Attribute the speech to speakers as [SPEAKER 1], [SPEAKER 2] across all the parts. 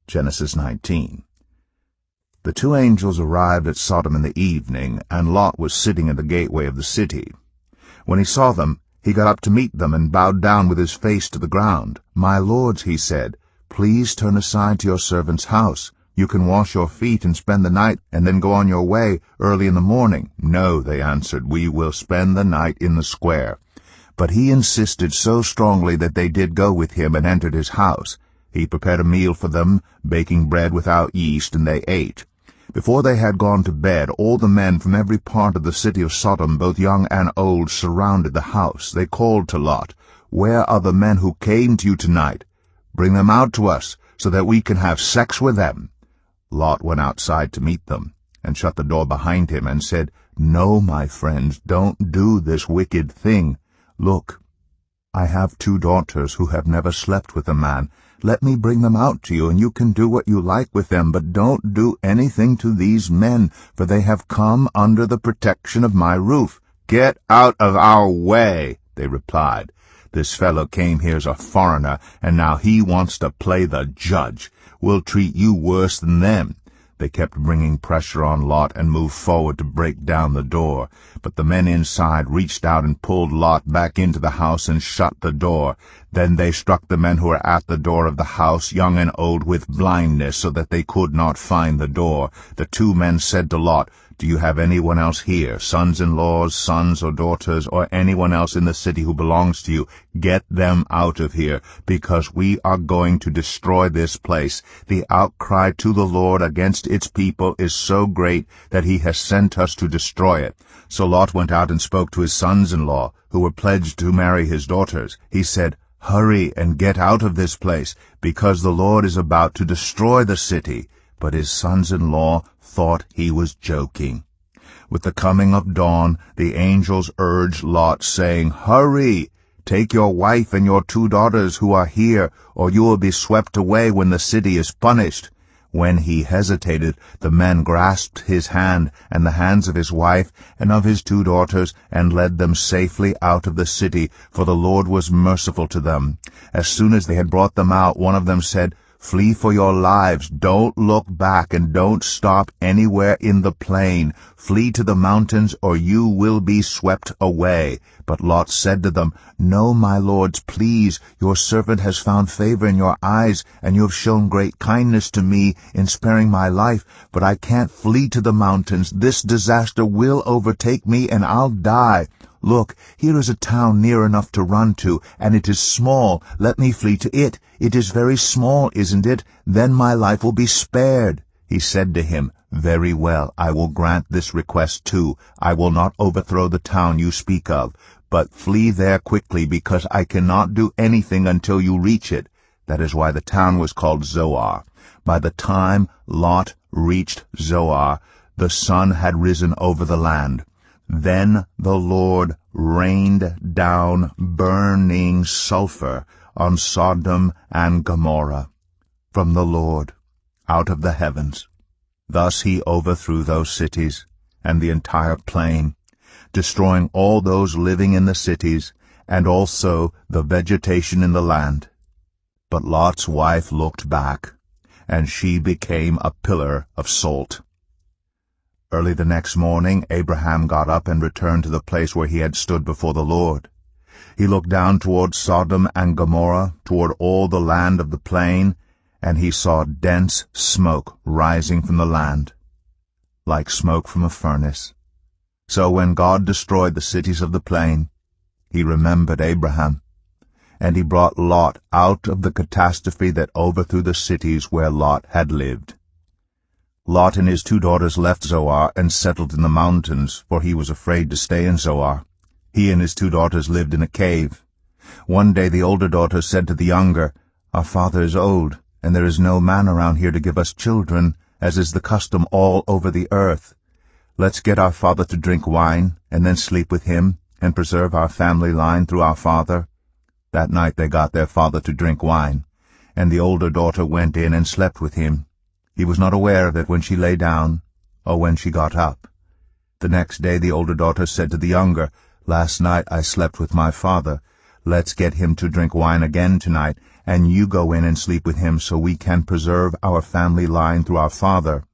[SPEAKER 1] Genesis 19. The two angels arrived at Sodom in the evening, and Lot was sitting in the gateway of the city. When he saw them, he got up to meet them and bowed down with his face to the ground. "My lords," he said, "please turn aside to your servant's house. You can wash your feet and spend the night, and then go on your way early in the morning." "No," they answered, "we will spend the night in the square." But he insisted so strongly that they did go with him and entered his house. He prepared a meal for them, baking bread without yeast, and they ate. Before they had gone to bed, all the men from every part of the city of Sodom, both young and old, surrounded the house. They called to Lot, "Where are the men who came to you tonight? Bring them out to us, so that we can have sex with them." Lot went outside to meet them, and shut the door behind him, and said, "No, my friends, don't do this wicked thing. Look, I have 2 daughters who have never slept with a man. Let me bring them out to you, and you can do what you like with them, but don't do anything to these men, for they have come under the protection of my roof." "Get out of our way," they replied. "This fellow came here as a foreigner, and now he wants to play the judge. We'll treat you worse than them." They kept bringing pressure on Lot and moved forward to break down the door. But the men inside reached out and pulled Lot back into the house and shut the door. Then they struck the men who were at the door of the house, young and old, with blindness, so that they could not find the door. The 2 men said to Lot, "Do you have anyone else here, sons-in-laws, sons or daughters, or anyone else in the city who belongs to you? Get them out of here, because we are going to destroy this place. The outcry to the Lord against its people is so great that he has sent us to destroy it." So Lot went out and spoke to his sons-in-law, who were pledged to marry his daughters. He said, "Hurry and get out of this place, because the Lord is about to destroy the city." But his sons-in-law thought he was joking. With the coming of dawn, the angels urged Lot, saying, "Hurry! Take your wife and your 2 daughters who are here, or you will be swept away when the city is punished." When he hesitated, the men grasped his hand and the hands of his wife and of his 2 daughters, and led them safely out of the city, for the Lord was merciful to them. As soon as they had brought them out, one of them said, "Flee for your lives. Don't look back, and don't stop anywhere in the plain. Flee to the mountains, or you will be swept away." But Lot said to them, "No, my lords, please. Your servant has found favor in your eyes, and you have shown great kindness to me in sparing my life. But I can't flee to the mountains. This disaster will overtake me, and I'll die. Look, here is a town near enough to run to, and it is small. Let me flee to it. It is very small, isn't it? Then my life will be spared." He said to him, "Very well, I will grant this request too. I will not overthrow the town you speak of, but flee there quickly, because I cannot do anything until you reach it." That is why the town was called Zoar. By the time Lot reached Zoar, the sun had risen over the land. Then the Lord rained down burning sulfur on Sodom and Gomorrah from the Lord out of the heavens. Thus he overthrew those cities and the entire plain, destroying all those living in the cities and also the vegetation in the land. But Lot's wife looked back, and she became a pillar of salt. Early the next morning Abraham got up and returned to the place where he had stood before the Lord. He looked down toward Sodom and Gomorrah, toward all the land of the plain, and he saw dense smoke rising from the land, like smoke from a furnace. So when God destroyed the cities of the plain, he remembered Abraham, and he brought Lot out of the catastrophe that overthrew the cities where Lot had lived. Lot and his 2 daughters left Zoar and settled in the mountains, for he was afraid to stay in Zoar. He and his 2 daughters lived in a cave. One day the older daughter said to the younger, "Our father is old, and there is no man around here to give us children, as is the custom all over the earth. Let's get our father to drink wine, and then sleep with him, and preserve our family line through our father." That night they got their father to drink wine, and the older daughter went in and slept with him. He was not aware of it when she lay down or when she got up. The next day the older daughter said to the younger, "Last night I slept with my father. Let's get him to drink wine again tonight, and you go in and sleep with him so we can preserve our family line through our father."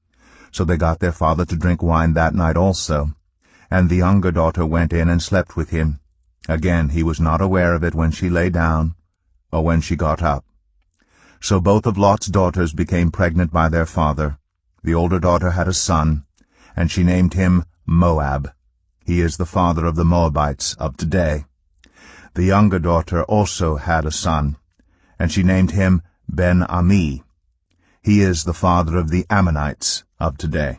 [SPEAKER 1] So they got their father to drink wine that night also. And the younger daughter went in and slept with him. Again he was not aware of it when she lay down or when she got up. So both of Lot's daughters became pregnant by their father. The older daughter had a son, and she named him Moab. He is the father of the Moabites of today. The younger daughter also had a son, and she named him Ben-Ami. He is the father of the Ammonites of today.